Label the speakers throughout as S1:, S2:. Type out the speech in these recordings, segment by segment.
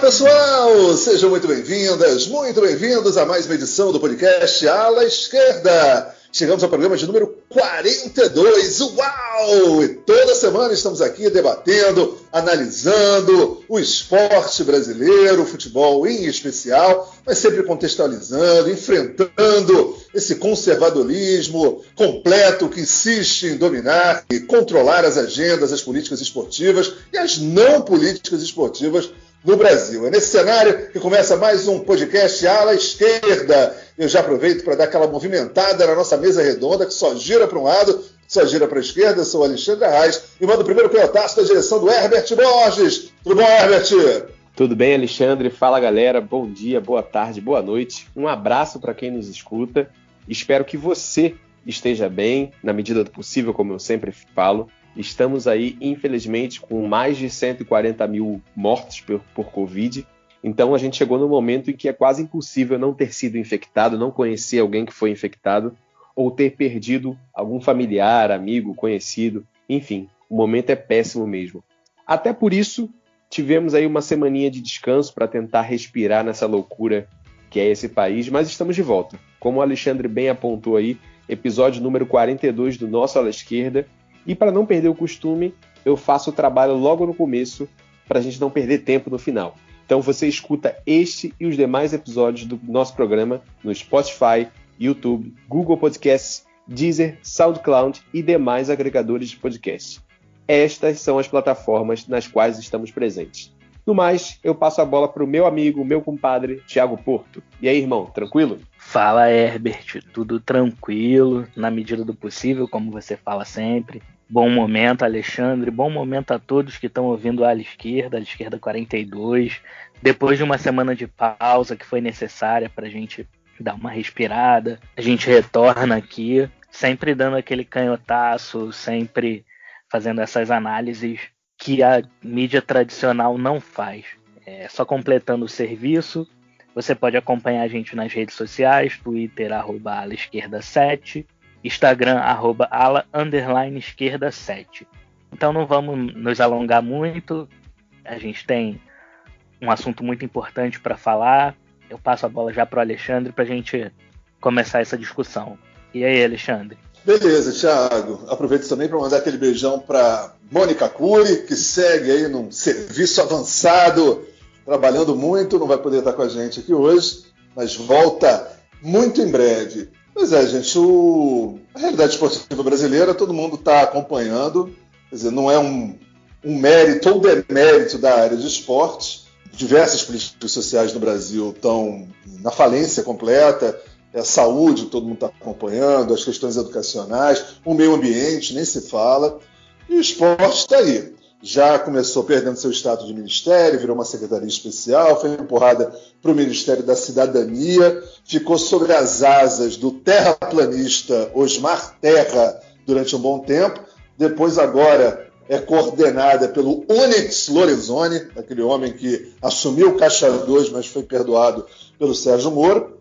S1: pessoal, sejam muito bem-vindas, muito bem-vindos a mais uma edição do podcast Ala Esquerda. Chegamos ao programa de número 42, uau! E toda semana estamos aqui debatendo, analisando o esporte brasileiro, o futebol em especial, mas sempre contextualizando, enfrentando esse conservadorismo completo que insiste em dominar e controlar as agendas, as políticas esportivas e as não políticas esportivas no Brasil. É nesse cenário que começa mais um podcast Ala Esquerda. Eu já aproveito para dar aquela movimentada na nossa mesa redonda, que só gira para um lado, só gira para a esquerda. Eu sou o Alexandre Arraes e mando o primeiro pelotaço da direção do Herbert Borges. Tudo bom, Herbert?
S2: Tudo bem, Alexandre? Fala, galera. Bom dia, boa tarde, boa noite. Um abraço para quem nos escuta. Espero que você esteja bem, na medida do possível, como eu sempre falo. Estamos aí, infelizmente, com mais de 140 mil mortos por Covid. Então, a gente chegou no momento em que é quase impossível não ter sido infectado, não conhecer alguém que foi infectado, ou ter perdido algum familiar, amigo, conhecido. Enfim, o momento é péssimo mesmo. Até por isso, tivemos aí uma semaninha de descanso para tentar respirar nessa loucura que é esse país, mas estamos de volta. Como o Alexandre bem apontou aí, episódio número 42 do nosso Ala Esquerda. E para não perder o costume, eu faço o trabalho logo no começo, para a gente não perder tempo no final. Então você escuta este e os demais episódios do nosso programa no Spotify, YouTube, Google Podcasts, Deezer, SoundCloud e demais agregadores de podcast. Estas são as plataformas nas quais estamos presentes. No mais, eu passo a bola para o meu amigo, meu compadre, Thiago Porto. E aí, irmão, tranquilo?
S3: Fala, Herbert. Tudo tranquilo, na medida do possível, como você fala sempre. Bom momento, Alexandre. Bom momento a todos que estão ouvindo a Ala Esquerda 42. Depois de uma semana de pausa que foi necessária para a gente dar uma respirada, a gente retorna aqui, sempre dando aquele canhotaço, sempre fazendo essas análises que a mídia tradicional não faz. Só completando o serviço, você pode acompanhar a gente nas redes sociais, Twitter, @alaesquerda7, Instagram, @ala_esquerda7. Então não vamos nos alongar muito, a gente tem um assunto muito importante para falar. Eu passo a bola já para o Alexandre para a gente começar essa discussão. E aí, Alexandre?
S1: Beleza, Thiago. Aproveito também para mandar aquele beijão para Mônica Cury, que segue aí num serviço avançado, trabalhando muito, não vai poder estar com a gente aqui hoje, mas volta muito em breve. Pois é, gente, a realidade esportiva brasileira todo mundo está acompanhando, quer dizer, não é um mérito ou demérito da área de esporte. Diversas políticas sociais no Brasil estão na falência completa, a saúde todo mundo está acompanhando, as questões educacionais, o meio ambiente, nem se fala, e o esporte está aí. Já começou perdendo seu status de ministério, virou uma secretaria especial, foi empurrada para o Ministério da Cidadania, ficou sobre as asas do terraplanista Osmar Terra durante um bom tempo, depois agora é coordenada pelo Onyx Lorenzoni, aquele homem que assumiu o Caixa 2, mas foi perdoado pelo Sérgio Moro.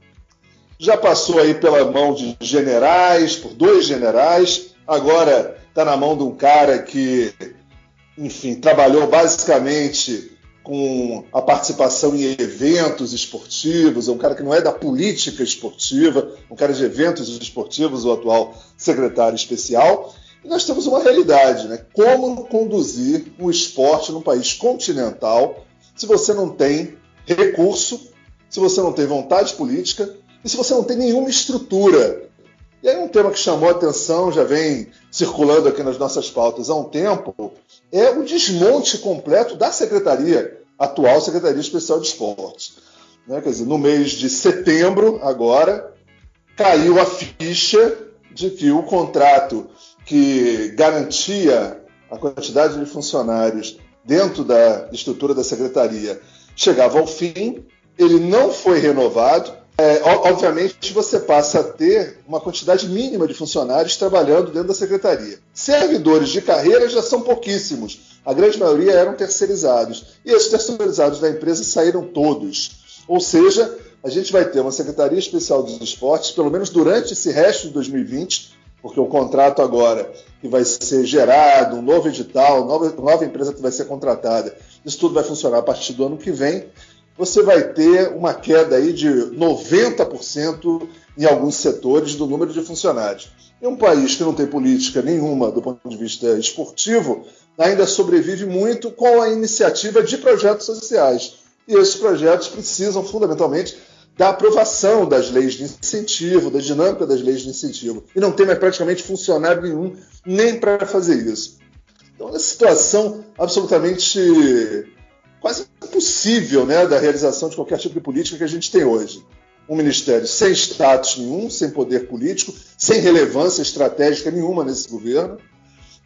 S1: Já passou aí pela mão de generais, por 2 generais, agora está na mão de um cara que, enfim, trabalhou basicamente com a participação em eventos esportivos, é um cara que não é da política esportiva, um cara de eventos esportivos, o atual secretário especial. E nós temos uma realidade, né? Como conduzir um esporte num país continental se você não tem recurso, se você não tem vontade política e se você não tem nenhuma estrutura. E aí um tema que chamou a atenção, já vem circulando aqui nas nossas pautas há um tempo, é o desmonte completo da secretaria, atual Secretaria Especial de Esportes. Né? Quer dizer, no mês de setembro, agora, caiu a ficha de que o contrato que garantia a quantidade de funcionários dentro da estrutura da secretaria chegava ao fim, ele não foi renovado. Obviamente, você passa a ter uma quantidade mínima de funcionários trabalhando dentro da secretaria. Servidores de carreira já são pouquíssimos. A grande maioria eram terceirizados. E esses terceirizados da empresa saíram todos. Ou seja, a gente vai ter uma Secretaria Especial dos Esportes, pelo menos durante esse resto de 2020, porque o contrato agora que vai ser gerado, um novo edital, nova empresa que vai ser contratada, isso tudo vai funcionar a partir do ano que vem. você vai ter uma queda aí de 90% em alguns setores do número de funcionários. Em um país que não tem política nenhuma do ponto de vista esportivo, ainda sobrevive muito com a iniciativa de projetos sociais. E esses projetos precisam, fundamentalmente, da aprovação das leis de incentivo, da dinâmica das leis de incentivo. E não tem mais praticamente funcionário nenhum nem para fazer isso. Então, é uma situação absolutamente quase impossível, né, da realização de qualquer tipo de política que a gente tem hoje. Um ministério sem status nenhum, sem poder político, sem relevância estratégica nenhuma nesse governo.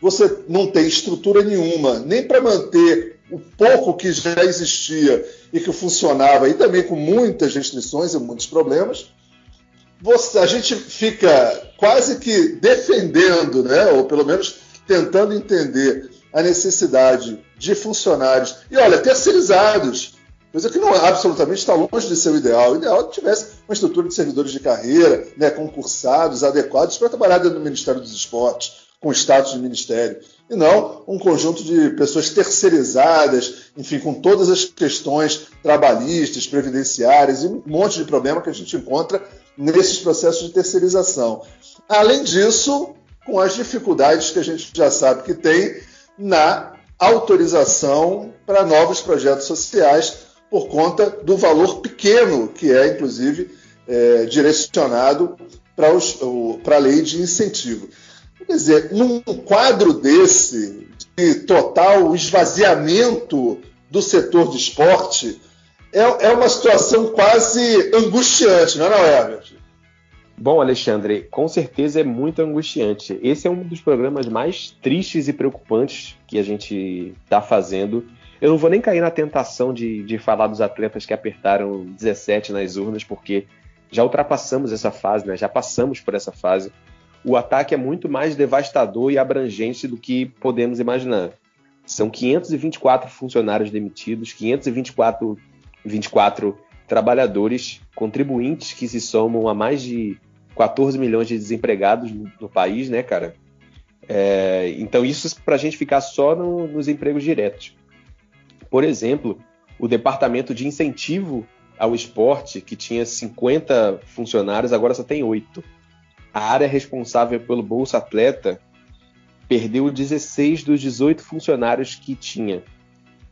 S1: Você não tem estrutura nenhuma, nem para manter o pouco que já existia e que funcionava, e também com muitas restrições e muitos problemas. A gente fica quase que defendendo, né, ou pelo menos tentando entender a necessidade de funcionários, e olha, terceirizados, coisa que não absolutamente está longe de ser o ideal. O ideal é que tivesse uma estrutura de servidores de carreira, né, concursados, adequados para trabalhar dentro do Ministério dos Esportes, com status de ministério, e não um conjunto de pessoas terceirizadas, enfim, com todas as questões trabalhistas, previdenciárias e um monte de problema que a gente encontra nesses processos de terceirização. Além disso, com as dificuldades que a gente já sabe que tem na autorização para novos projetos sociais por conta do valor pequeno que é, inclusive, direcionado para a lei de incentivo. Quer dizer, num quadro desse, de total esvaziamento do setor de esporte, é uma situação quase angustiante, não é, Herbert?
S2: Bom, Alexandre, com certeza é muito angustiante. Esse é um dos programas mais tristes e preocupantes que a gente está fazendo. Eu não vou nem cair na tentação de falar dos atletas que apertaram 17 nas urnas, porque já ultrapassamos essa fase, né? Já passamos por essa fase. O ataque é muito mais devastador e abrangente do que podemos imaginar. São 524 funcionários demitidos, 524 trabalhadores, contribuintes que se somam a mais de 14 milhões de desempregados no país, né, cara? Então isso para a gente ficar só nos empregos diretos. Por exemplo, o Departamento de Incentivo ao Esporte, que tinha 50 funcionários, agora só tem 8. A área responsável pelo Bolsa Atleta perdeu 16 dos 18 funcionários que tinha.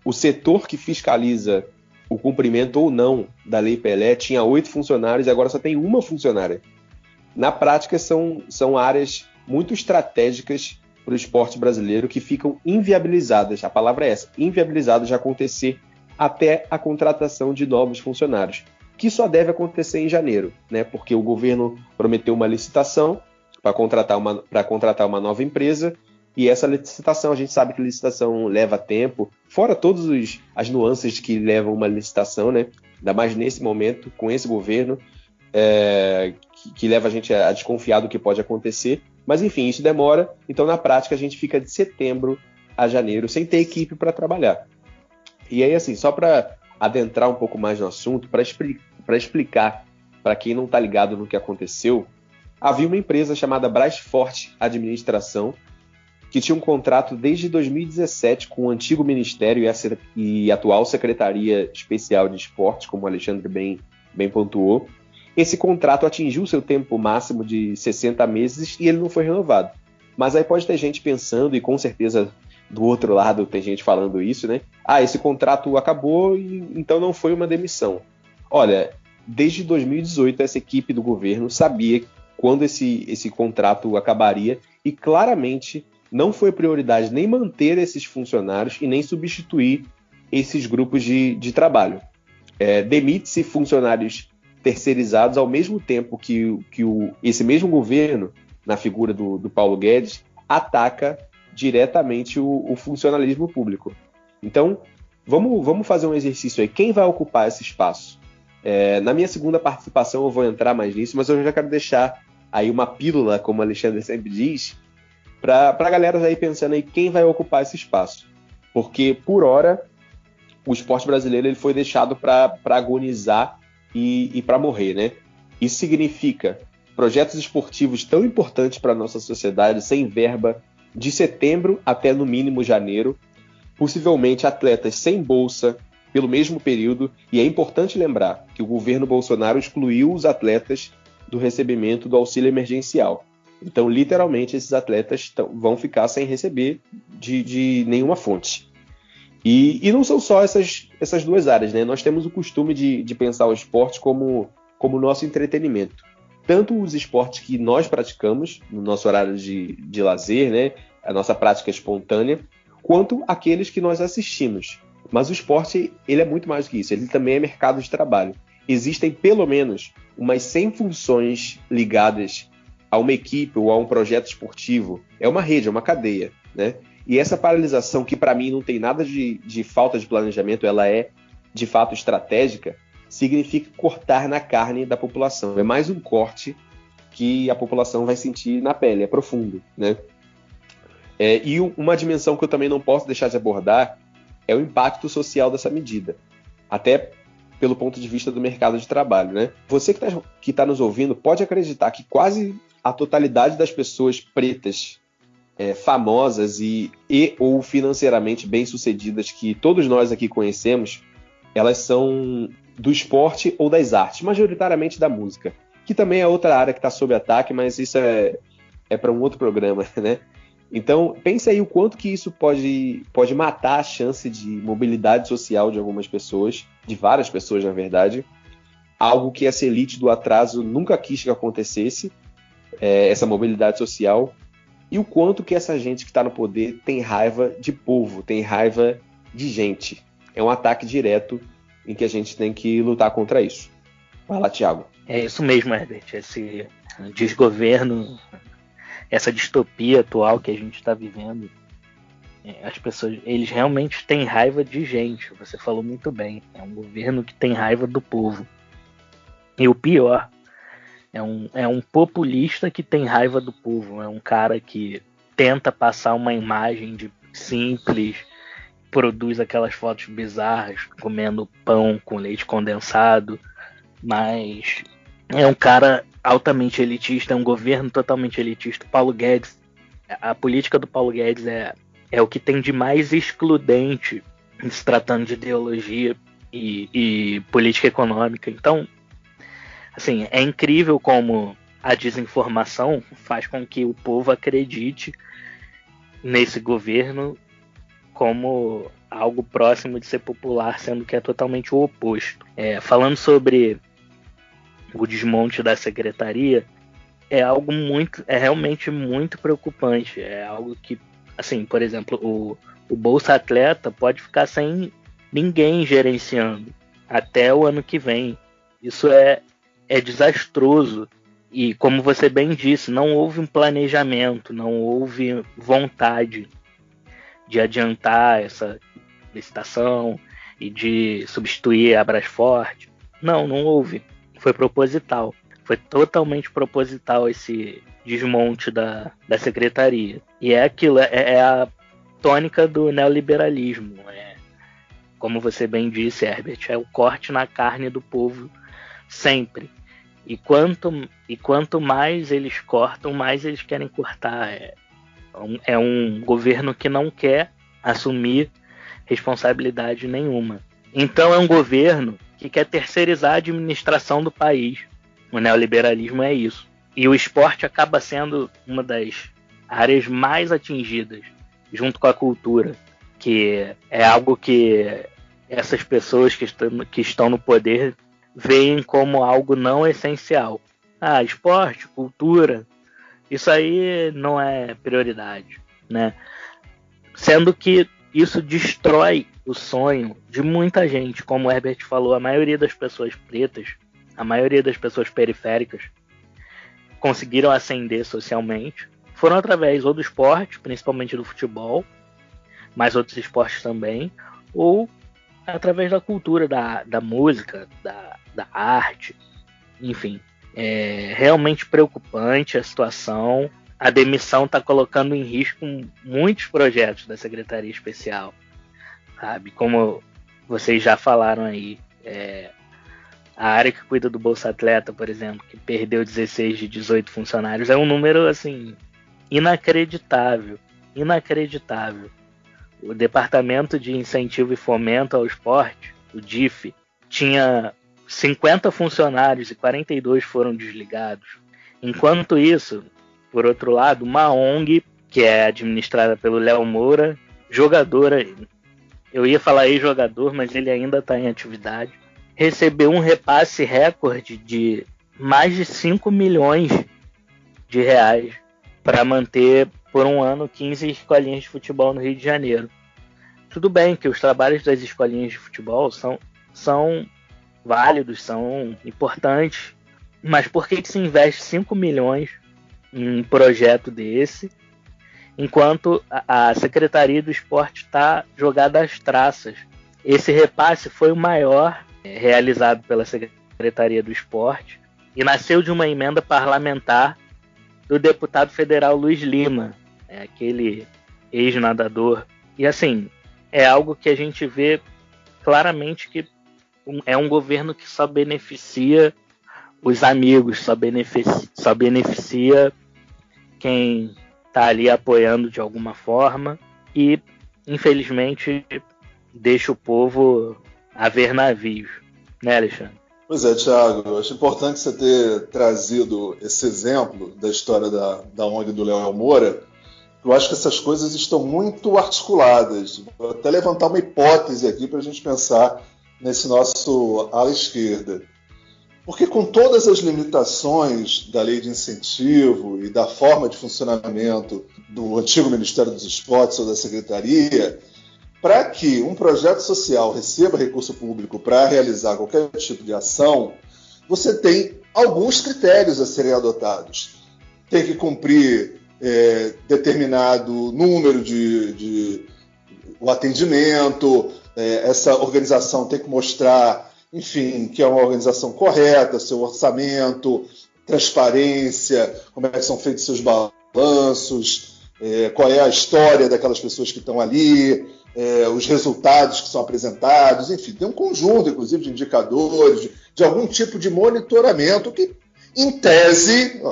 S2: O setor que fiscaliza o cumprimento ou não da Lei Pelé tinha 8 funcionários e agora só tem uma funcionária. Na prática, são áreas muito estratégicas para o esporte brasileiro que ficam inviabilizadas, a palavra é essa, inviabilizadas de acontecer até a contratação de novos funcionários, que só deve acontecer em janeiro, né? Porque o governo prometeu uma licitação para contratar uma nova empresa, e essa licitação, a gente sabe que licitação leva tempo, fora todas as nuances que levam uma licitação, né? Ainda mais nesse momento, com esse governo, que leva a gente a desconfiar do que pode acontecer. Mas, enfim, isso demora. Então, na prática, a gente fica de setembro a janeiro sem ter equipe para trabalhar. E aí, assim, só para adentrar um pouco mais no assunto, para explicar para quem não está ligado no que aconteceu, havia uma empresa chamada Brasforte Administração, que tinha um contrato desde 2017 com o antigo Ministério e atual Secretaria Especial de Esportes, como o Alexandre bem pontuou. Esse contrato atingiu seu tempo máximo de 60 meses e ele não foi renovado. Mas aí pode ter gente pensando, e com certeza do outro lado tem gente falando isso, né? Esse contrato acabou e então não foi uma demissão. Olha, desde 2018 essa equipe do governo sabia quando esse contrato acabaria e claramente não foi prioridade nem manter esses funcionários e nem substituir esses grupos de trabalho. Demite-se funcionários terceirizados ao mesmo tempo que esse mesmo governo, na figura do Paulo Guedes, ataca diretamente o funcionalismo público. Então, vamos fazer um exercício aí. Quem vai ocupar esse espaço? Na minha segunda participação eu vou entrar mais nisso, mas eu já quero deixar aí uma pílula, como o Alexandre sempre diz, para a galera aí pensando aí quem vai ocupar esse espaço. Porque, por hora, o esporte brasileiro ele foi deixado para agonizar e para morrer, né? Isso significa projetos esportivos tão importantes para a nossa sociedade, sem verba, de setembro até no mínimo janeiro, possivelmente atletas sem bolsa, pelo mesmo período, e é importante lembrar que o governo Bolsonaro excluiu os atletas do recebimento do auxílio emergencial. Então, literalmente, esses atletas vão ficar sem receber de nenhuma fonte. E não são só essas duas áreas, né? Nós temos o costume de pensar o esporte como nosso entretenimento. Tanto os esportes que nós praticamos no nosso horário de lazer, né? A nossa prática espontânea, quanto aqueles que nós assistimos. Mas o esporte, ele é muito mais do que isso. Ele também é mercado de trabalho. Existem pelo menos umas 100 funções ligadas a uma equipe ou a um projeto esportivo. É uma rede, é uma cadeia, né? E essa paralisação, que para mim não tem nada de falta de planejamento, ela é de fato estratégica, significa cortar na carne da população. É mais um corte que a população vai sentir na pele, é profundo, né? E uma dimensão que eu também não posso deixar de abordar é o impacto social dessa medida, até pelo ponto de vista do mercado de trabalho, né? Você que tá nos ouvindo pode acreditar que quase a totalidade das pessoas pretas famosas e ou financeiramente bem-sucedidas que todos nós aqui conhecemos, elas são do esporte ou das artes, majoritariamente da música, que também é outra área que está sob ataque, mas isso é para um outro programa, né? Então, pense aí o quanto que isso pode matar a chance de mobilidade social de algumas pessoas, de várias pessoas, na verdade, algo que essa elite do atraso nunca quis que acontecesse, essa mobilidade social, e o quanto que essa gente que está no poder tem raiva de povo, tem raiva de gente. É um ataque direto em que a gente tem que lutar contra isso. Vai lá, Thiago.
S3: É isso mesmo, Herbert. Esse desgoverno, essa distopia atual que a gente está vivendo, as pessoas, eles realmente têm raiva de gente. Você falou muito bem. É um governo que tem raiva do povo. E o pior, é um populista que tem raiva do povo. É um cara que tenta passar uma imagem de simples, produz aquelas fotos bizarras, comendo pão com leite condensado, mas é um cara altamente elitista, é um governo totalmente elitista. Paulo Guedes, a política do Paulo Guedes é o que tem de mais excludente se tratando de ideologia e política econômica. Então, assim, é incrível como a desinformação faz com que o povo acredite nesse governo como algo próximo de ser popular, sendo que é totalmente o oposto. Falando sobre o desmonte da secretaria, é realmente muito preocupante. É algo que, assim, por exemplo, o Bolsa Atleta pode ficar sem ninguém gerenciando até o ano que vem. Isso é desastroso. E, como você bem disse, não houve um planejamento, não houve vontade de adiantar essa licitação e de substituir a Brasforte. Não houve. Foi proposital. Foi totalmente proposital esse desmonte da secretaria. E é aquilo, é a tônica do neoliberalismo. Como você bem disse, Herbert, é o corte na carne do povo sempre. E quanto mais eles cortam, mais eles querem cortar. É um governo que não quer assumir responsabilidade nenhuma. Então é um governo que quer terceirizar a administração do país. O neoliberalismo é isso. E o esporte acaba sendo uma das áreas mais atingidas, junto com a cultura, que é algo que essas pessoas que estão no poder veem como algo não essencial. Esporte, cultura, isso aí não é prioridade, né? Sendo que isso destrói o sonho de muita gente. Como o Herbert falou, a maioria das pessoas pretas, a maioria das pessoas periféricas conseguiram ascender socialmente, foram através ou do esporte, principalmente do futebol, mas outros esportes também, ou através da cultura, da música, da arte, enfim. É realmente preocupante a situação. A demissão está colocando em risco muitos projetos da Secretaria Especial, sabe? Como vocês já falaram aí, a área que cuida do Bolsa Atleta, por exemplo, que perdeu 16 de 18 funcionários, é um número, assim, inacreditável. O Departamento de Incentivo e Fomento ao Esporte o DIF, tinha 50 funcionários e 42 foram desligados. Enquanto isso, por outro lado, uma ONG, que é administrada pelo Léo Moura, jogador, eu ia falar ex-jogador, mas ele ainda está em atividade, recebeu um repasse recorde de mais de 5 milhões de reais para manter por um ano 15 escolinhas de futebol no Rio de Janeiro. Tudo bem que os trabalhos das escolinhas de futebol são válidos, são importantes, mas por que se investe 5 milhões em um projeto desse, enquanto a Secretaria do Esporte está jogada às traças? Esse repasse foi o maior realizado pela Secretaria do Esporte e nasceu de uma emenda parlamentar do deputado federal Luiz Lima, aquele ex-nadador. E assim, é algo que a gente vê claramente que é um governo que só beneficia os amigos, só beneficia quem está ali apoiando de alguma forma e, infelizmente, deixa o povo a ver navios, né, Alexandre?
S1: Pois é, Thiago, eu acho importante você ter trazido esse exemplo da história da ONG do Léo Moura. Eu acho que essas coisas estão muito articuladas. Vou até levantar uma hipótese aqui para a gente pensar nesse nosso ala esquerda. Porque com todas as limitações da lei de incentivo e da forma de funcionamento do antigo Ministério dos Esportes ou da Secretaria, para que um projeto social receba recurso público para realizar qualquer tipo de ação, você tem alguns critérios a serem adotados. Tem que cumprir determinado número de o atendimento, essa organização tem que mostrar, enfim, que é uma organização correta, seu orçamento, transparência, como é que são feitos seus balanços, qual é a história daquelas pessoas que estão ali, os resultados que são apresentados, enfim, tem um conjunto, inclusive, de indicadores, de algum tipo de monitoramento que, em tese,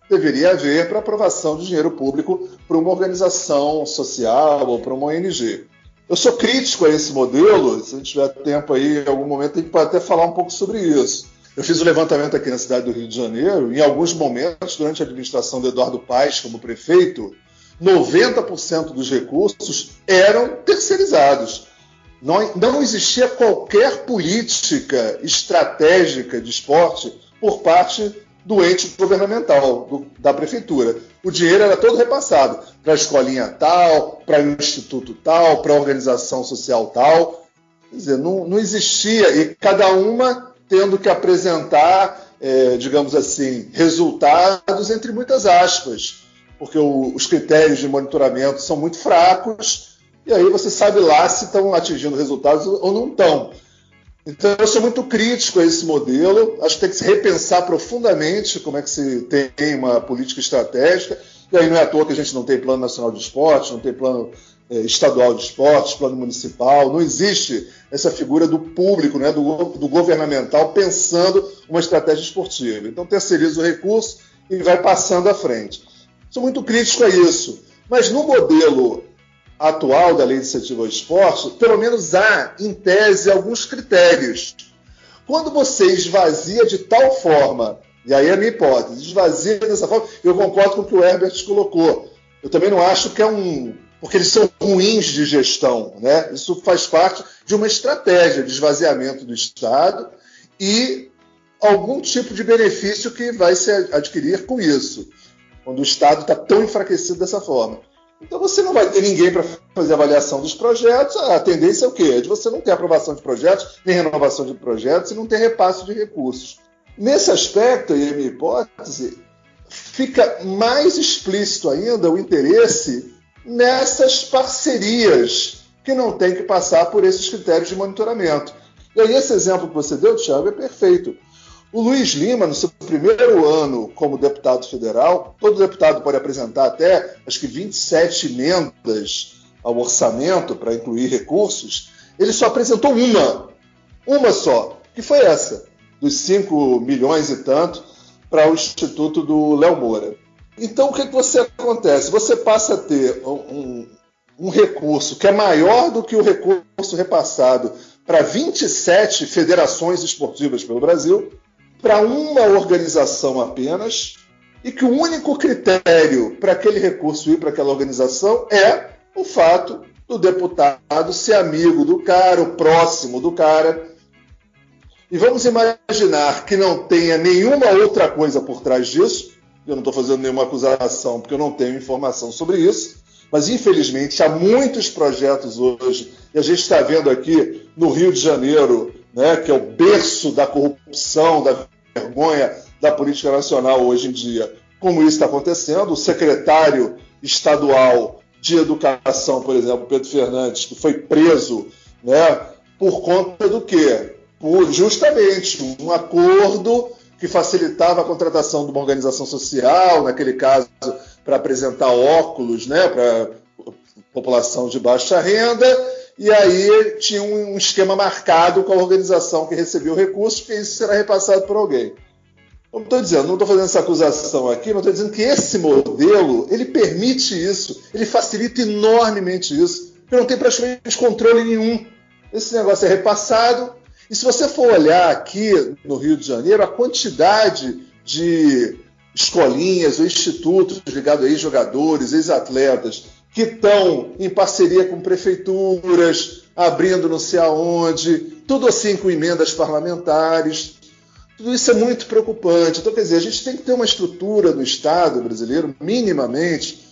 S1: deveria haver para aprovação de dinheiro público para uma organização social ou para uma ONG. Eu sou crítico a esse modelo, se a gente tiver tempo aí, em algum momento, a gente pode até falar um pouco sobre isso. Eu fiz o levantamento aqui na cidade do Rio de Janeiro, e em alguns momentos, durante a administração de Eduardo Paes como prefeito, 90% dos recursos eram terceirizados. Não existia qualquer política estratégica de esporte por parte do ente governamental, da prefeitura. O dinheiro era todo repassado para a escolinha tal, para o instituto tal, para a organização social tal. Quer dizer, não existia, e cada uma tendo que apresentar, digamos assim, resultados entre muitas aspas, porque os critérios de monitoramento são muito fracos, e aí você sabe lá se estão atingindo resultados ou não estão. Então, eu sou muito crítico a esse modelo, acho que tem que se repensar profundamente como é que se tem uma política estratégica, e aí não é à toa que a gente não tem plano nacional de esporte, não tem plano estadual de esportes, plano municipal, não existe essa figura do público, né, do governamental pensando uma estratégia esportiva. Então, terceiriza o recurso e vai passando à frente. Sou muito crítico a isso, mas no modelo atual da Lei de Incentivo ao Esporte, pelo menos há, em tese, alguns critérios. Quando você esvazia de tal forma, e aí é a minha hipótese, esvazia dessa forma, eu concordo com o que o Herbert colocou. Eu também não acho que porque eles são ruins de gestão, né? Isso faz parte de uma estratégia de esvaziamento do Estado e algum tipo de benefício que vai se adquirir com isso, quando o Estado está tão enfraquecido dessa forma. Então você não vai ter ninguém para fazer avaliação dos projetos. A tendência é o quê? É de você não ter aprovação de projetos, nem renovação de projetos e não ter repasse de recursos. Nesse aspecto, e a minha hipótese, fica mais explícito ainda o interesse nessas parcerias que não tem que passar por esses critérios de monitoramento. E aí esse exemplo que você deu, Thiago, é perfeito. O Luiz Lima, no seu primeiro ano como deputado federal, todo deputado pode apresentar até, acho que 27 emendas ao orçamento para incluir recursos, ele só apresentou uma só, que foi essa, dos 5 milhões e tanto para o Instituto do Léo Moura. Então, o que você acontece? Você passa a ter um recurso que é maior do que o recurso repassado para 27 federações esportivas pelo Brasil, para uma organização apenas, e que o único critério para aquele recurso ir para aquela organização é o fato do deputado ser amigo do cara, o próximo do cara. E vamos imaginar que não tenha nenhuma outra coisa por trás disso. Eu não estou fazendo nenhuma acusação porque eu não tenho informação sobre isso, mas infelizmente há muitos projetos hoje, e a gente está vendo aqui no Rio de Janeiro, né, que é o berço da corrupção, da vergonha da política nacional hoje em dia, como isso está acontecendo. O secretário estadual de Educação, por exemplo, Pedro Fernandes, que foi preso, né, por conta do quê? Por justamente um acordo que facilitava a contratação de uma organização social, naquele caso, para apresentar óculos, né, para população de baixa renda, e aí tinha um esquema marcado com a organização que recebeu o recurso, que isso será repassado por alguém. Não estou dizendo, não estou fazendo essa acusação aqui, mas estou dizendo que esse modelo, ele permite isso, ele facilita enormemente isso, porque não tem praticamente controle nenhum. Esse negócio é repassado, e se você for olhar aqui no Rio de Janeiro, a quantidade de escolinhas ou institutos ligados a ex-jogadores, ex-atletas, que estão em parceria com prefeituras, abrindo não sei aonde, tudo assim com emendas parlamentares. Tudo isso é muito preocupante. Então, quer dizer, a gente tem que ter uma estrutura no Estado brasileiro, minimamente.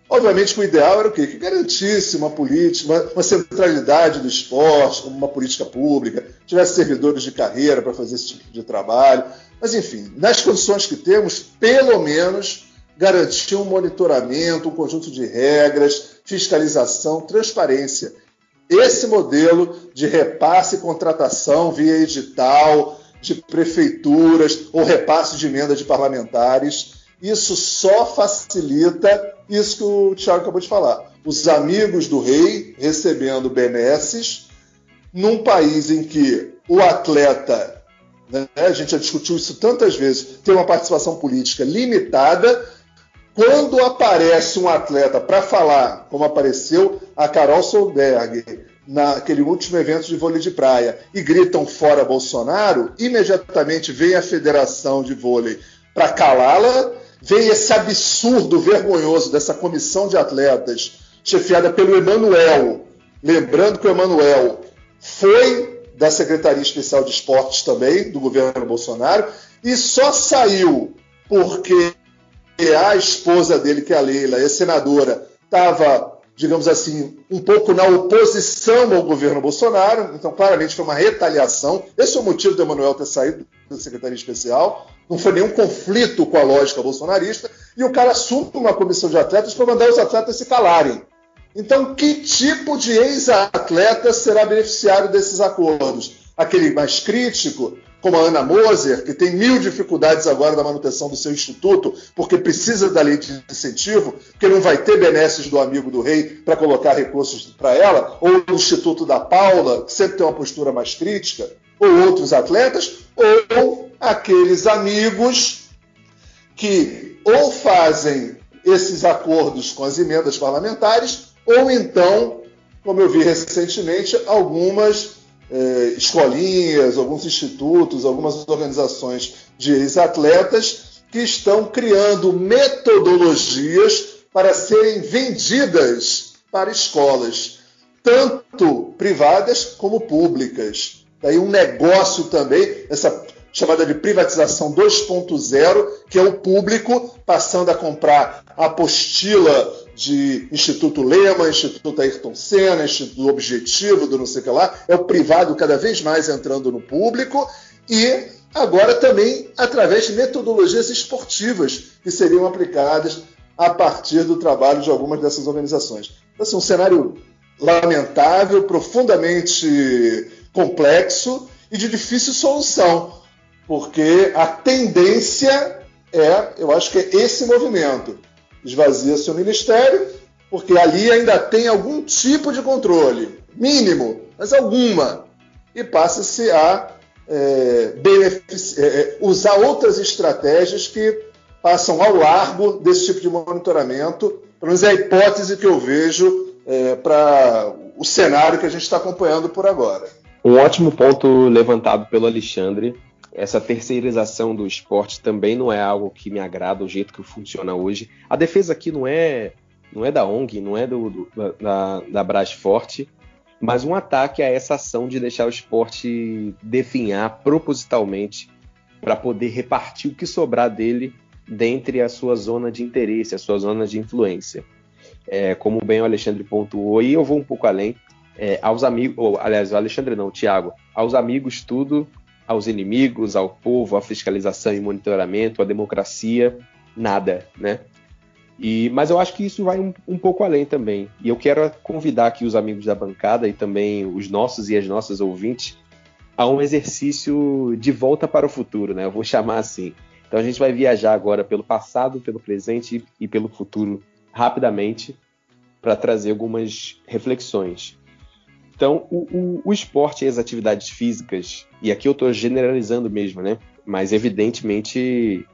S1: Obviamente que o ideal era o quê? Que garantisse uma política, uma centralidade do esporte, como uma política pública, tivesse servidores de carreira para fazer esse tipo de trabalho. Mas, enfim, nas condições que temos, pelo menos garantir um monitoramento, um conjunto de regras, fiscalização, transparência. Esse modelo de repasse e contratação via edital, de prefeituras ou repasse de emenda de parlamentares, isso só facilita isso que o Thiago acabou de falar. Os amigos do rei recebendo benesses num país em que o atleta, né, a gente já discutiu isso tantas vezes, tem uma participação política limitada. Quando aparece um atleta para falar, como apareceu a Carol Solberg naquele último evento de vôlei de praia, e gritam fora Bolsonaro, imediatamente vem a Federação de Vôlei para calá-la, vem esse absurdo vergonhoso dessa comissão de atletas, chefiada pelo Emanuel, lembrando que o Emanuel foi da Secretaria Especial de Esportes também, do governo Bolsonaro, e só saiu porque a esposa dele, que é a Leila, é senadora, estava, digamos assim, um pouco na oposição ao governo Bolsonaro, então claramente foi uma retaliação. Esse é o motivo do Emanuel ter saído da Secretaria Especial, não foi nenhum conflito com a lógica bolsonarista, e o cara assume uma comissão de atletas para mandar os atletas se calarem. Então, que tipo de ex-atleta será beneficiário desses acordos? Aquele mais crítico, como a Ana Moser, que tem 1000 dificuldades agora na manutenção do seu instituto, porque precisa da lei de incentivo, porque não vai ter benesses do amigo do rei para colocar recursos para ela, ou o Instituto da Paula, que sempre tem uma postura mais crítica, ou outros atletas, ou aqueles amigos que ou fazem esses acordos com as emendas parlamentares, ou então, como eu vi recentemente, algumas escolinhas, alguns institutos, algumas organizações de ex-atletas que estão criando metodologias para serem vendidas para escolas, tanto privadas como públicas. Daí um negócio também, essa chamada de privatização 2.0, que é o público passando a comprar a apostila de Instituto Lema, Instituto Ayrton Senna, Instituto Objetivo, do não sei o que lá, é o privado cada vez mais entrando no público, e agora também através de metodologias esportivas que seriam aplicadas a partir do trabalho de algumas dessas organizações. Então, assim, um cenário lamentável, profundamente complexo e de difícil solução, porque a tendência eu acho que é esse movimento. Esvazia seu ministério, porque ali ainda tem algum tipo de controle, mínimo, mas alguma, e passa-se a usar outras estratégias que passam ao largo desse tipo de monitoramento, pelo menos é a hipótese que eu vejo para o cenário que a gente está acompanhando por agora.
S2: Um ótimo ponto levantado pelo Alexandre. Essa terceirização do esporte também não é algo que me agrada, o jeito que funciona hoje. A defesa aqui não é da ONG, não é da Brasforte, mas um ataque a essa ação de deixar o esporte definhar propositalmente para poder repartir o que sobrar dele dentre a sua zona de interesse, a sua zona de influência. Como bem o Alexandre pontuou, e eu vou um pouco além, aos amigos, aliás, o Alexandre não, o Thiago, aos amigos tudo, aos inimigos, ao povo, à fiscalização e monitoramento, à democracia, nada, né? Mas eu acho que isso vai um pouco além também. E eu quero convidar aqui os amigos da bancada e também os nossos e as nossas ouvintes a um exercício de volta para o futuro, né? Eu vou chamar assim. Então a gente vai viajar agora pelo passado, pelo presente e pelo futuro rapidamente para trazer algumas reflexões. Então, o esporte e as atividades físicas, e aqui eu estou generalizando mesmo, né? Mas evidentemente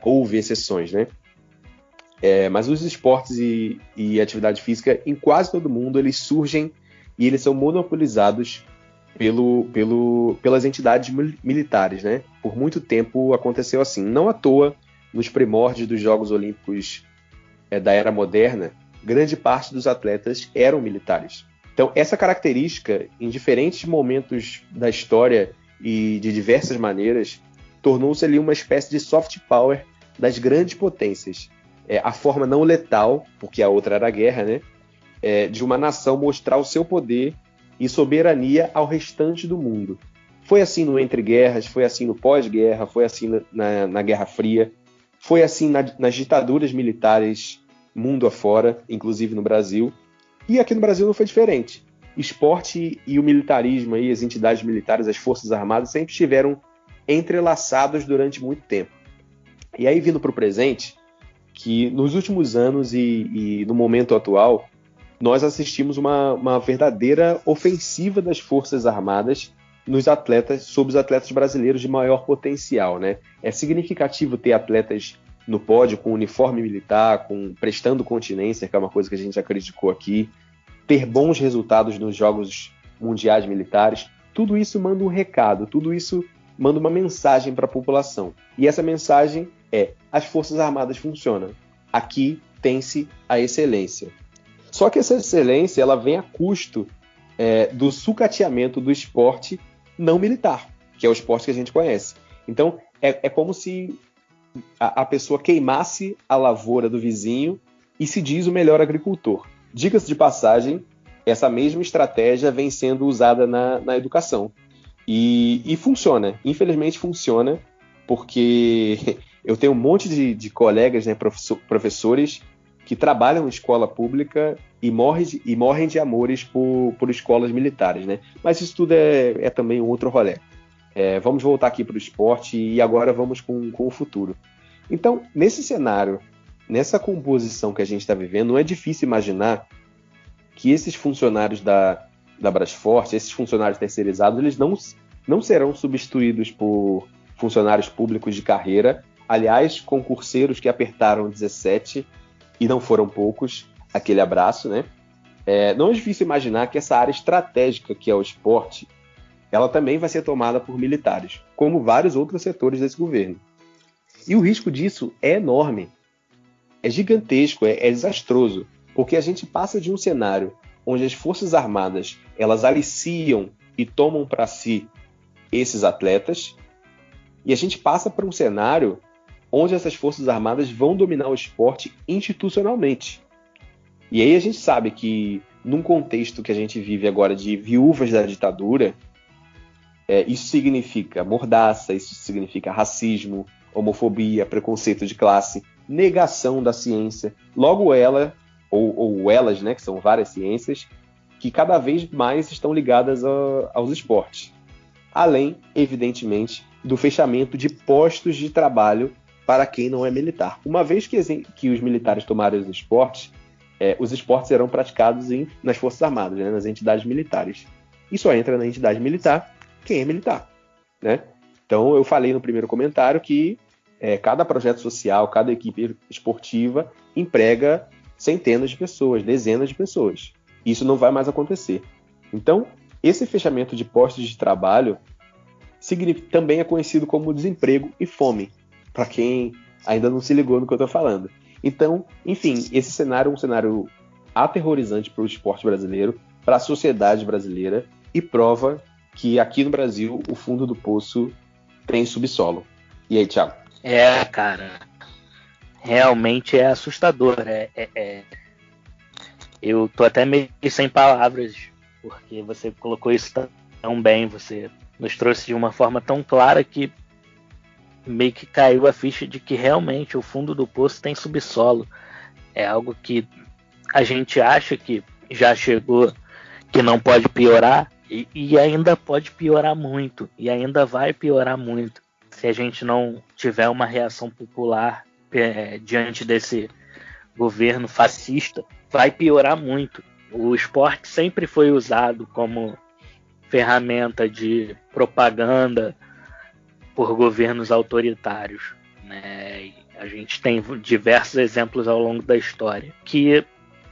S2: houve exceções, né? Mas os esportes e atividade física, em quase todo mundo, eles surgem e eles são monopolizados pelas entidades militares, né? Por muito tempo aconteceu assim. Não à toa, nos primórdios dos Jogos Olímpicos da era moderna, grande parte dos atletas eram militares. Então, essa característica, em diferentes momentos da história e de diversas maneiras, tornou-se ali uma espécie de soft power das grandes potências. A forma não letal, porque a outra era a guerra, né? De uma nação mostrar o seu poder e soberania ao restante do mundo. Foi assim no Entre Guerras, foi assim no pós-guerra, foi assim na Guerra Fria, foi assim nas ditaduras militares mundo afora, inclusive no Brasil. E aqui no Brasil não foi diferente. Esporte e o militarismo, aí, as entidades militares, as forças armadas, sempre estiveram entrelaçados durante muito tempo. E aí, vindo para o presente, que nos últimos anos e no momento atual, nós assistimos uma verdadeira ofensiva das forças armadas sobre os atletas brasileiros de maior potencial, né? É significativo ter atletas no pódio com uniforme militar, prestando continência, que é uma coisa que a gente já criticou aqui, ter bons resultados nos Jogos Mundiais Militares. Tudo isso manda um recado, tudo isso manda uma mensagem para a população. E essa mensagem as Forças Armadas funcionam. Aqui tem-se a excelência. Só que essa excelência ela vem a custo do sucateamento do esporte não militar, que é o esporte que a gente conhece. Então, é como se a pessoa queimasse a lavoura do vizinho e se diz o melhor agricultor. Diga-se de passagem, essa mesma estratégia vem sendo usada na educação. E funciona, infelizmente funciona, porque eu tenho um monte de colegas, né, professores, que trabalham em escola pública e morrem de amores por escolas militares, né? Mas isso tudo é também um outro rolê. Vamos voltar aqui para o esporte e agora vamos com o futuro. Então, nesse cenário, nessa composição que a gente está vivendo, não é difícil imaginar que esses funcionários da Brasforte, esses funcionários terceirizados, eles não serão substituídos por funcionários públicos de carreira. Aliás, concurseiros que apertaram 17 e não foram poucos, aquele abraço, né? Não é difícil imaginar que essa área estratégica que é o esporte, ela também vai ser tomada por militares, como vários outros setores desse governo. E o risco disso é enorme, é gigantesco, é desastroso, porque a gente passa de um cenário onde as Forças Armadas elas aliciam e tomam para si esses atletas, e a gente passa para um cenário onde essas Forças Armadas vão dominar o esporte institucionalmente. E aí a gente sabe que, num contexto que a gente vive agora de viúvas da ditadura, isso significa mordaça, isso significa racismo, homofobia, preconceito de classe, negação da ciência. Logo ela, ou elas, né, que são várias ciências, que cada vez mais estão ligadas aos esportes. Além, evidentemente, do fechamento de postos de trabalho para quem não é militar. Uma vez que os militares tomaram os esportes serão praticados nas Forças Armadas, né, nas entidades militares. E só entra na entidade militar quem é militar, né? Então, eu falei no primeiro comentário que cada projeto social, cada equipe esportiva emprega centenas de pessoas, dezenas de pessoas. Isso não vai mais acontecer. Então, esse fechamento de postos de trabalho também é conhecido como desemprego e fome, para quem ainda não se ligou no que eu estou falando. Então, enfim, esse cenário é um cenário aterrorizante para o esporte brasileiro, para a sociedade brasileira, e prova que aqui no Brasil o fundo do poço tem subsolo. E aí, Thiago?
S3: Cara, realmente é assustador. Eu tô até meio sem palavras, porque você colocou isso tão bem, você nos trouxe de uma forma tão clara que meio que caiu a ficha de que realmente o fundo do poço tem subsolo. É algo que a gente acha que já chegou, que não pode piorar, e ainda pode piorar muito, e ainda vai piorar muito, se a gente não tiver uma reação popular diante desse governo fascista. Vai piorar muito. O esporte sempre foi usado como ferramenta de propaganda por governos autoritários, né? E a gente tem diversos exemplos ao longo da história, que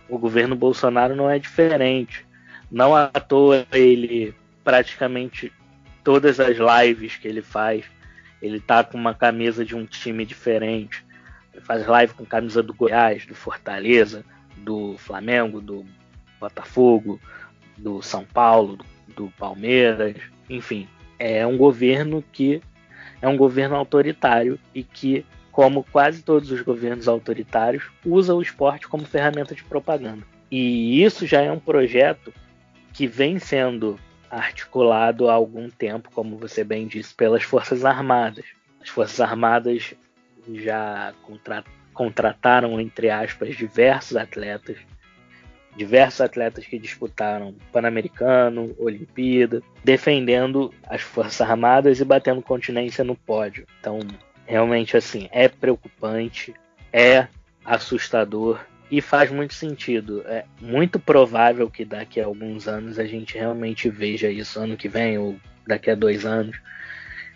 S3: o governo Bolsonaro não é diferente. Não à toa ele, praticamente todas as lives que ele faz, ele tá com uma camisa de um time diferente. Ele faz live com camisa do Goiás, do Fortaleza, do Flamengo, do Botafogo, do São Paulo, do Palmeiras, enfim. É um governo que é um governo autoritário e que, como quase todos os governos autoritários, usa o esporte como ferramenta de propaganda. E isso já é um projeto que vem sendo articulado há algum tempo, como você bem disse, pelas Forças Armadas. As Forças Armadas já contrataram, entre aspas, diversos atletas que disputaram Pan-Americano, Olimpíada, defendendo as Forças Armadas e batendo continência no pódio. Então, realmente, assim, é preocupante, é assustador e faz muito sentido. É muito provável que daqui a alguns anos a gente realmente veja isso, ano que vem ou daqui a 2 anos,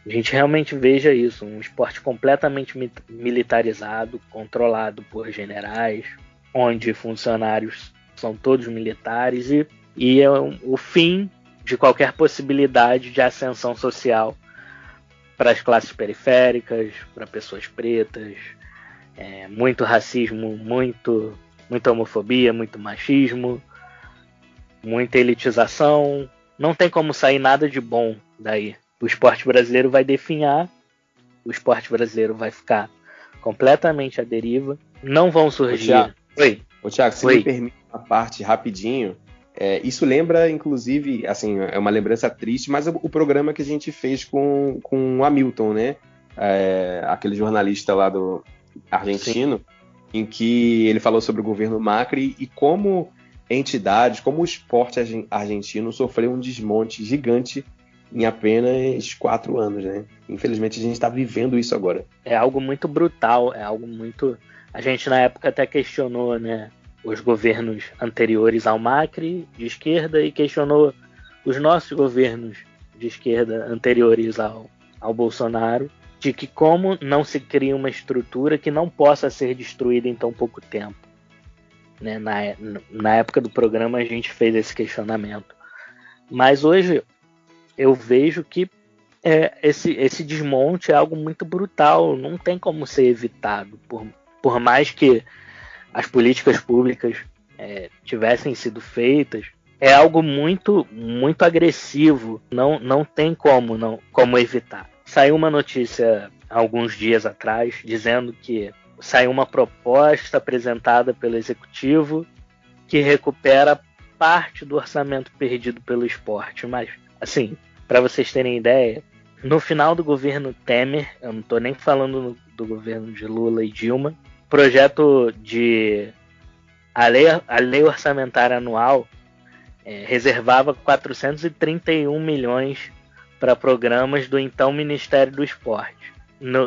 S3: a gente realmente veja isso, um esporte completamente militarizado, controlado por generais, onde funcionários são todos militares e é o fim de qualquer possibilidade de ascensão social para as classes periféricas, para pessoas pretas, muito racismo, muita homofobia, muito machismo, muita elitização. Não tem como sair nada de bom daí. O esporte brasileiro vai definhar, o esporte brasileiro vai ficar completamente à deriva, não vão surgir...
S2: Ô, Thiago, se me permite uma parte rapidinho, isso lembra, inclusive, assim, é uma lembrança triste, mas o programa que a gente fez com o Hamilton, né? Aquele jornalista lá do argentino, sim, em que ele falou sobre o governo Macri e como entidades, como o esporte argentino sofreu um desmonte gigante em apenas 4 anos, né? Infelizmente a gente está vivendo isso agora.
S3: É algo muito brutal, é algo muito... A gente na época até questionou, né, os governos anteriores ao Macri, de esquerda, e questionou os nossos governos de esquerda anteriores ao Bolsonaro, de que como não se cria uma estrutura que não possa ser destruída em tão pouco tempo. Né? Na época do programa a gente fez esse questionamento. Mas hoje eu vejo que esse desmonte é algo muito brutal, não tem como ser evitado, por mais que as políticas públicas tivessem sido feitas, é algo muito, muito agressivo, não tem como evitar. Saiu uma notícia há alguns dias atrás dizendo que saiu uma proposta apresentada pelo Executivo que recupera parte do orçamento perdido pelo esporte, mas, assim, para vocês terem ideia, no final do governo Temer, eu não estou nem falando do governo de Lula e Dilma, projeto de a lei orçamentária anual reservava 431 milhões para programas do então Ministério do Esporte,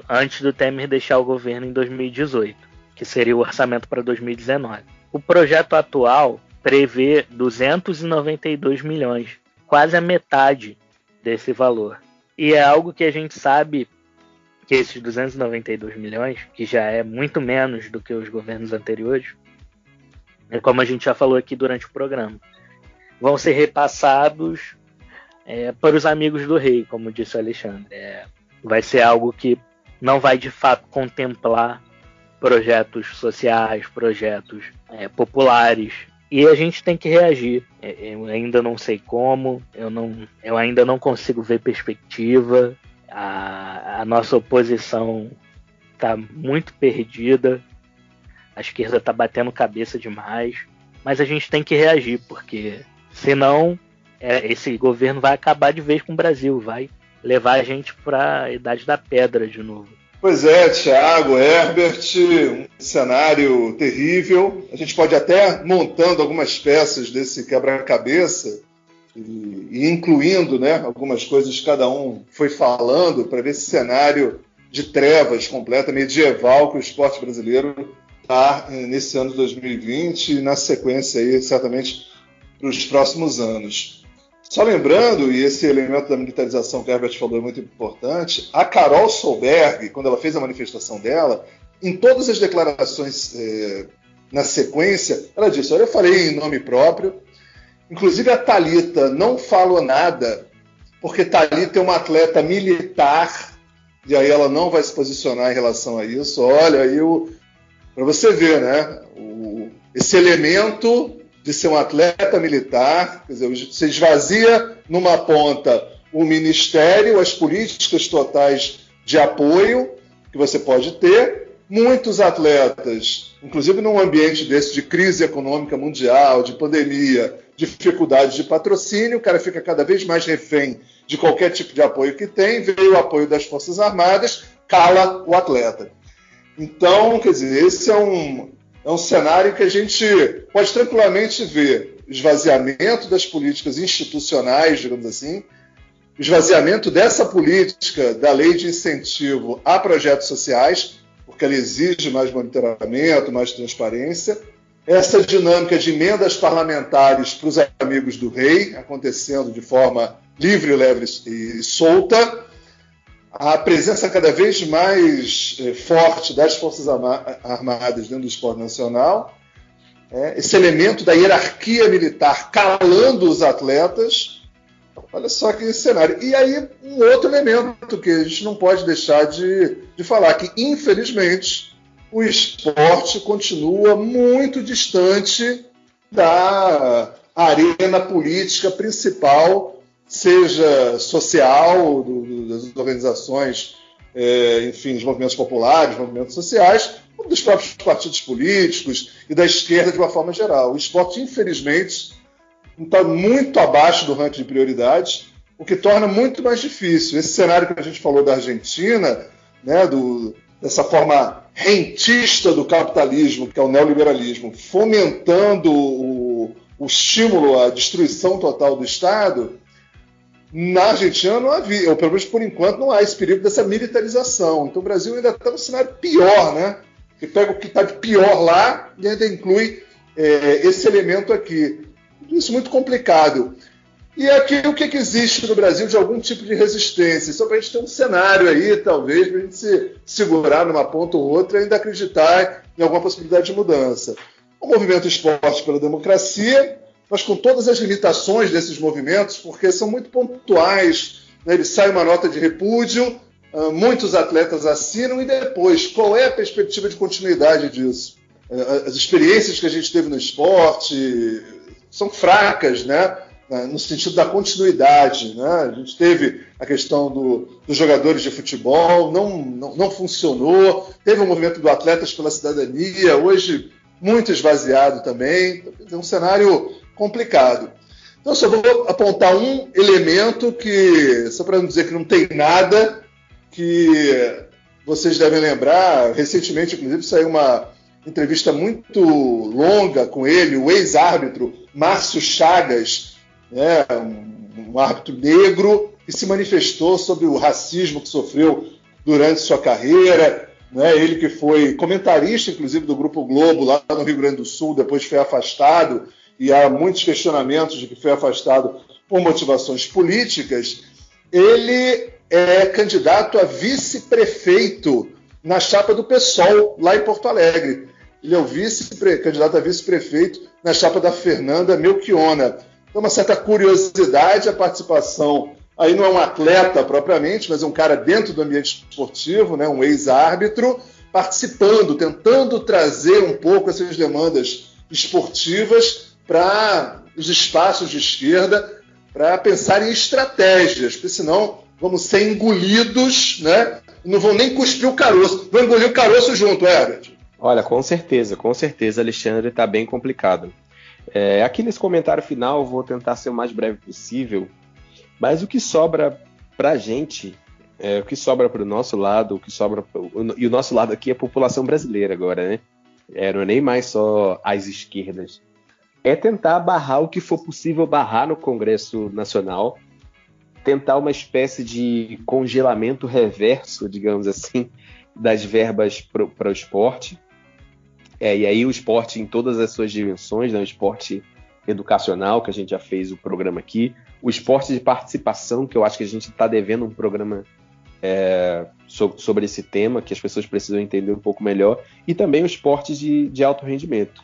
S3: antes do Temer deixar o governo em 2018, que seria o orçamento para 2019. O projeto atual prevê 292 milhões, quase a metade desse valor. E é algo que a gente sabe que esses 292 milhões, que já é muito menos do que os governos anteriores, como a gente já falou aqui durante o programa, vão ser repassados para os amigos do rei, como disse o Alexandre. Vai ser algo que não vai de fato contemplar projetos sociais, projetos populares, e a gente tem que reagir. Eu ainda não sei como, eu ainda não consigo ver perspectiva, a nossa oposição está muito perdida, a esquerda está batendo cabeça demais, mas a gente tem que reagir, porque senão esse governo vai acabar de vez com o Brasil, vai levar a gente para a Idade da Pedra de novo.
S1: Pois é, Thiago, Herbert, um cenário terrível. A gente pode até montando algumas peças desse quebra-cabeça e incluindo, né, algumas coisas que cada um foi falando para ver esse cenário de trevas completa, medieval que o esporte brasileiro está nesse ano de 2020 e na sequência aí, certamente, para os próximos anos. Só lembrando, e esse elemento da militarização que a Herbert falou é muito importante, a Carol Solberg, quando ela fez a manifestação dela, em todas as declarações na sequência, ela disse, olha, eu falei em nome próprio, inclusive a Thalita não falou nada, porque Thalita é uma atleta militar, e aí ela não vai se posicionar em relação a isso. Olha, aí para você ver, né, esse elemento de ser um atleta militar, quer dizer, você esvazia numa ponta o ministério, as políticas totais de apoio que você pode ter. Muitos atletas, inclusive num ambiente desse de crise econômica mundial, de pandemia, dificuldade de patrocínio, o cara fica cada vez mais refém de qualquer tipo de apoio que tem, veio o apoio das Forças Armadas, cala o atleta. Então, quer dizer, esse é um cenário que a gente pode tranquilamente ver esvaziamento das políticas institucionais, digamos assim, esvaziamento dessa política da lei de incentivo a projetos sociais, porque ela exige mais monitoramento, mais transparência, essa dinâmica de emendas parlamentares para os amigos do rei, acontecendo de forma livre, leve e solta, a presença cada vez mais forte das Forças Armadas dentro do esporte nacional, esse elemento da hierarquia militar calando os atletas. Olha só que cenário. E aí, um outro elemento que a gente não pode deixar de falar, que infelizmente o esporte continua muito distante da arena política principal, seja social, das organizações, enfim, dos movimentos populares, movimentos sociais, ou dos próprios partidos políticos e da esquerda de uma forma geral. O esporte, infelizmente, está muito abaixo do ranking de prioridades, o que torna muito mais difícil. Esse cenário que a gente falou da Argentina, né, dessa forma rentista do capitalismo, que é o neoliberalismo, fomentando o estímulo à destruição total do Estado, na Argentina não havia, ou pelo menos por enquanto não há esse perigo dessa militarização. Então o Brasil ainda está num cenário pior, né? Que pega o que está de pior lá e ainda inclui esse elemento aqui. Isso é muito complicado. E aqui o que existe no Brasil de algum tipo de resistência? Só para a gente ter um cenário aí, talvez, para a gente se segurar numa ponta ou outra e ainda acreditar em alguma possibilidade de mudança. O movimento Esporte pela Democracia, mas com todas as limitações desses movimentos, porque são muito pontuais, né? Ele sai uma nota de repúdio, muitos atletas assinam, e depois, qual é a perspectiva de continuidade disso? As experiências que a gente teve no esporte são fracas, né? No sentido da continuidade, né? A gente teve a questão dos jogadores de futebol, não funcionou, teve o movimento do Atletas pela Cidadania, hoje muito esvaziado também, é um cenário complicado. Então, eu só vou apontar um elemento que, só para não dizer que não tem nada, que vocês devem lembrar, recentemente, inclusive, saiu uma entrevista muito longa com ele, o ex-árbitro Márcio Chagas, né, um árbitro negro, que se manifestou sobre o racismo que sofreu durante sua carreira, né, ele que foi comentarista, inclusive, do Grupo Globo, lá no Rio Grande do Sul, depois foi afastado, e há muitos questionamentos de que foi afastado por motivações políticas. Ele é candidato a vice-prefeito na chapa do PSOL, lá em Porto Alegre. Ele é o candidato a vice-prefeito na chapa da Fernanda Melchiona. Então, uma certa curiosidade, a participação, aí não é um atleta propriamente, mas é um cara dentro do ambiente esportivo, né, um ex-árbitro, participando, tentando trazer um pouco essas demandas esportivas para os espaços de esquerda, para pensar em estratégias, porque senão vamos ser engolidos, né? Não vão nem cuspir o caroço, vão engolir o caroço junto, Herbert.
S2: Olha, com certeza, Alexandre, está bem complicado. Aqui nesse comentário final, eu vou tentar ser o mais breve possível, mas o que sobra para a gente, o que sobra para o nosso lado, e o nosso lado aqui é a população brasileira agora, né? Não é nem mais só as esquerdas. É tentar barrar o que for possível barrar no Congresso Nacional, tentar uma espécie de congelamento reverso, digamos assim, das verbas para o esporte. E aí o esporte em todas as suas dimensões, né? O esporte educacional, que a gente já fez o programa aqui, o esporte de participação, que eu acho que a gente está devendo um programa sobre esse tema, que as pessoas precisam entender um pouco melhor, e também o esporte de alto rendimento.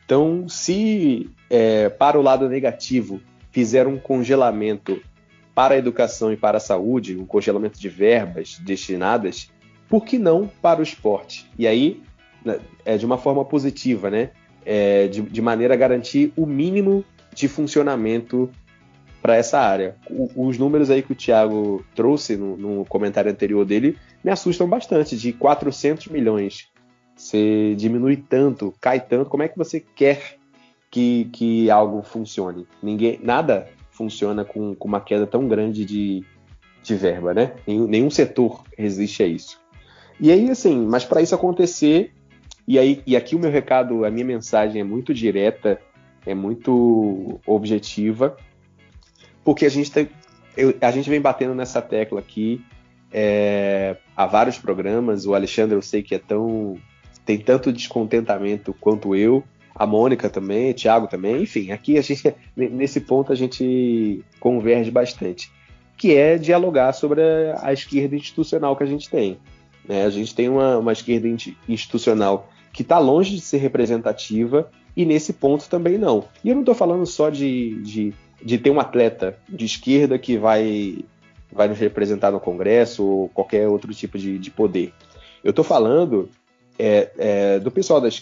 S2: Então, se para o lado negativo fizer um congelamento para a educação e para a saúde, um congelamento de verbas destinadas, por que não para o esporte? E aí, de uma forma positiva, né? De maneira a garantir o mínimo de funcionamento para essa área. Os números aí que o Thiago trouxe no comentário anterior dele me assustam bastante, de 400 milhões. Você diminui tanto, cai tanto, como é que você quer que algo funcione? Nada funciona com uma queda tão grande de verba, né? Nenhum setor resiste a isso. E aí, assim, mas para isso acontecer, e aqui o meu recado, a minha mensagem é muito direta, é muito objetiva, porque a gente vem batendo nessa tecla aqui há vários programas. O Alexandre, eu sei que tem tanto descontentamento quanto eu, a Mônica também, o Thiago também, enfim, aqui nesse ponto a gente converge bastante, que é dialogar sobre a esquerda institucional que a gente tem. Né? A gente tem uma esquerda institucional que está longe de ser representativa, e nesse ponto também não. E eu não estou falando só de ter um atleta de esquerda que vai nos representar no Congresso ou qualquer outro tipo de poder. Eu estou falando do pessoal das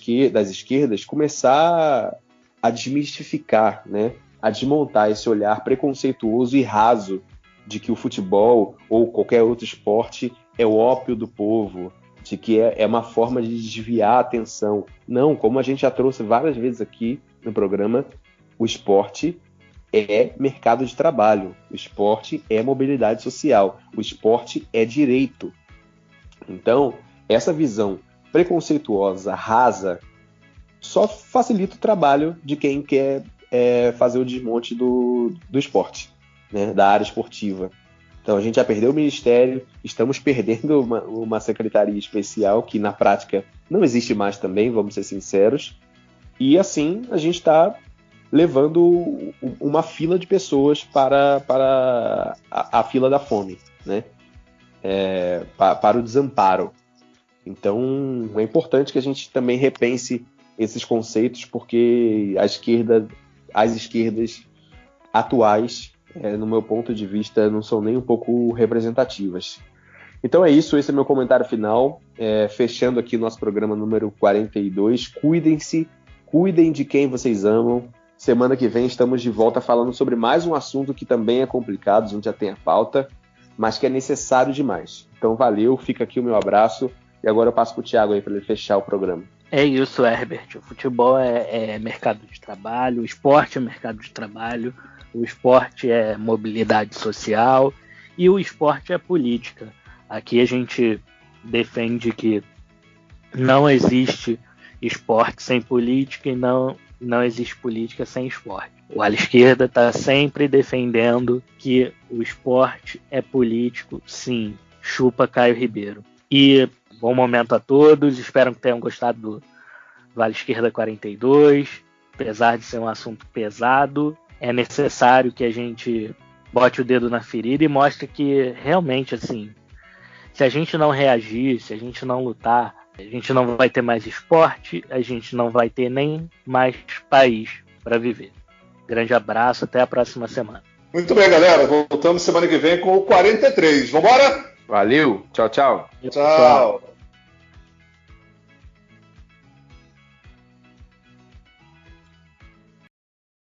S2: esquerdas começar a desmistificar, né? A desmontar esse olhar preconceituoso e raso de que o futebol ou qualquer outro esporte é o ópio do povo, de que é uma forma de desviar a atenção. Não, como a gente já trouxe várias vezes aqui no programa, o esporte é mercado de trabalho, o esporte é mobilidade social, o esporte é direito. Então, essa visão preconceituosa, rasa, só facilita o trabalho de quem quer fazer o desmonte do esporte, né, da área esportiva. Então a gente já perdeu o ministério, estamos perdendo uma secretaria especial que na prática não existe mais também, vamos ser sinceros, e assim a gente está levando uma fila de pessoas para a fila da fome, né? Para o desamparo. Então é importante que a gente também repense esses conceitos, porque as esquerdas atuais, no meu ponto de vista, não são nem um pouco representativas. Então é isso, esse é meu comentário final, fechando aqui nosso programa número 42. Cuidem-se, cuidem de quem vocês amam. Semana que vem estamos de volta falando sobre mais um assunto que também é complicado, a gente já tem a pauta, mas que é necessário demais. Então valeu, fica aqui o meu abraço, e agora eu passo para o Thiago aí para ele fechar o programa.
S3: É isso, Herbert. O futebol é mercado de trabalho, o esporte é mercado de trabalho, o esporte é mobilidade social e o esporte é política. Aqui a gente defende que não existe esporte sem política e não existe política sem esporte. O ala esquerda está sempre defendendo que o esporte é político, sim. Chupa Caio Ribeiro. E bom momento a todos, espero que tenham gostado do Vale Esquerda 42. Apesar de ser um assunto pesado, é necessário que a gente bote o dedo na ferida e mostre que realmente, assim, se a gente não reagir, se a gente não lutar, a gente não vai ter mais esporte, a gente não vai ter nem mais país para viver. Grande abraço, até a próxima semana.
S1: Muito bem, galera. Voltamos semana que vem com o 43. Vambora?
S2: Valeu, tchau, tchau.
S1: Tchau.